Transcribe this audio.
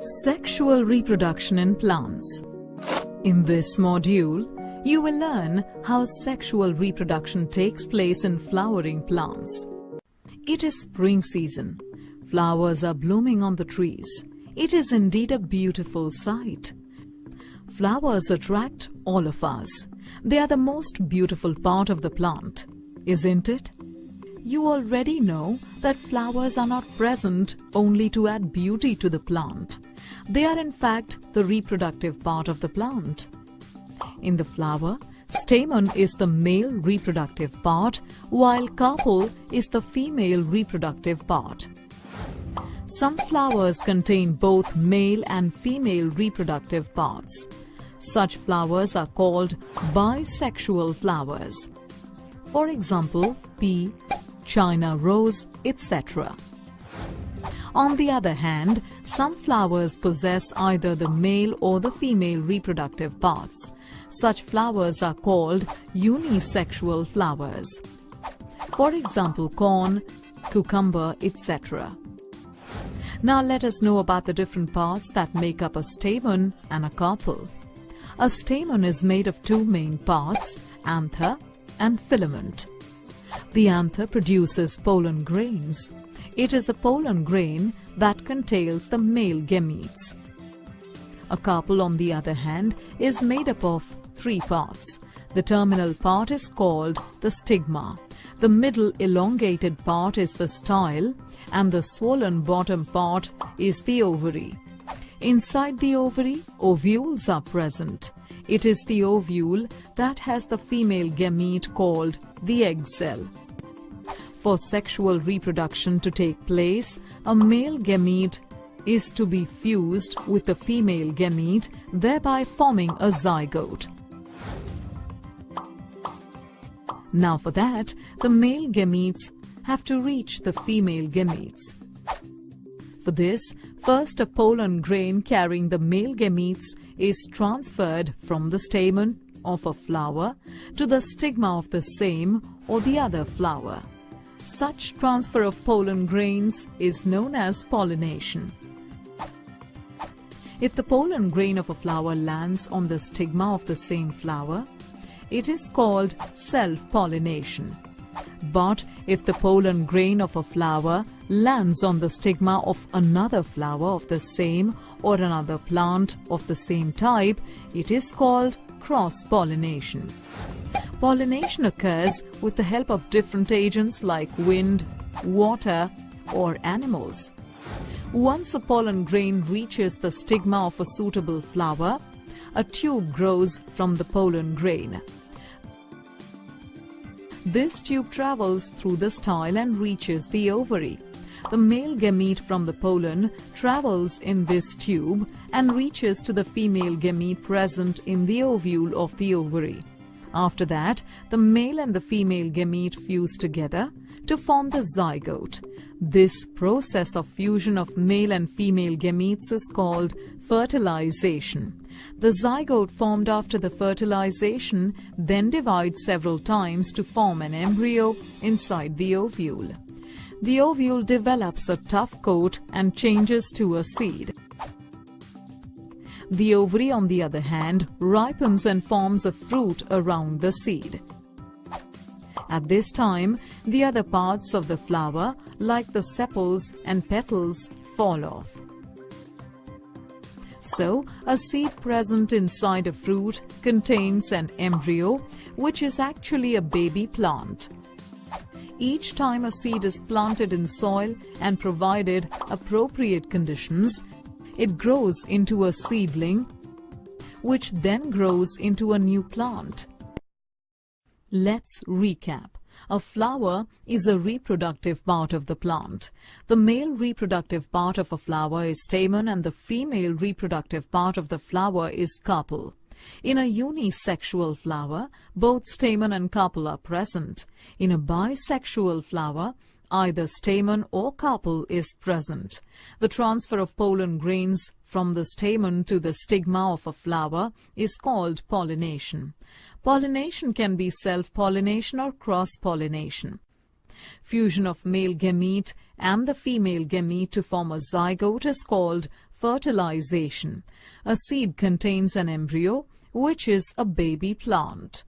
Sexual reproduction in plants. In this module, you will learn how sexual reproduction takes place in flowering plants. It is spring season. Flowers are blooming on the trees. It is indeed a beautiful sight. Flowers attract all of us. They are the most beautiful part of the plant, isn't it? You already know that flowers are not present only to add beauty to the plant. They are in fact the reproductive part of the plant. In the flower, stamen is the male reproductive part, while carpel is the female reproductive part. Some flowers contain both male and female reproductive parts. Such flowers are called bisexual flowers. For example, pea, China rose, etc. On the other hand, some flowers possess either the male or the female reproductive parts. Such flowers are called unisexual flowers. For example, corn, cucumber, etc. Now let us know about the different parts that make up a stamen and a carpel. A stamen is made of two main parts, anther and filament. The anther produces pollen grains. It is the pollen grain that contains the male gametes. A carpel, on the other hand, is made up of three parts. The terminal part is called the stigma. The middle elongated part is the style, and the swollen bottom part is the ovary. Inside the ovary, ovules are present. It is the ovule that has the female gamete called the egg cell. For sexual reproduction to take place, a male gamete is to be fused with the female gamete, thereby forming a zygote. Now for that, the male gametes have to reach the female gametes. For this, first a pollen grain carrying the male gametes is transferred from the stamen of a flower to the stigma of the same or the other flower. Such transfer of pollen grains is known as pollination. If the pollen grain of a flower lands on the stigma of the same flower, it is called self-pollination. But if the pollen grain of a flower lands on the stigma of another flower of the same or another plant of the same type, it is called cross-pollination. Pollination occurs with the help of different agents like wind, water, or animals. Once a pollen grain reaches the stigma of a suitable flower, a tube grows from the pollen grain. This tube travels through the style and reaches the ovary. The male gamete from the pollen travels in this tube and reaches to the female gamete present in the ovule of the ovary. After that, the male and the female gamete fuse together to form the zygote. This process of fusion of male and female gametes is called fertilization. The zygote formed after the fertilization then divides several times to form an embryo inside the ovule. The ovule develops a tough coat and changes to a seed. The ovary, on the other hand, ripens and forms a fruit around the seed. At this time, the other parts of the flower, like the sepals and petals, fall off. So, a seed present inside a fruit contains an embryo, which is actually a baby plant. Each time a seed is planted in soil and provided appropriate conditions, it grows into a seedling, which then grows into a new plant. Let's recap. A flower is a reproductive part of the plant. The male reproductive part of a flower is stamen and the female reproductive part of the flower is carpel. In a unisexual flower, both stamen and carpel are present. In a bisexual flower, either stamen or carpel is present. The transfer of pollen grains from the stamen to the stigma of a flower is called pollination. Pollination can be self-pollination or cross-pollination. Fusion of male gamete and the female gamete to form a zygote is called fertilization. A seed contains an embryo, which is a baby plant.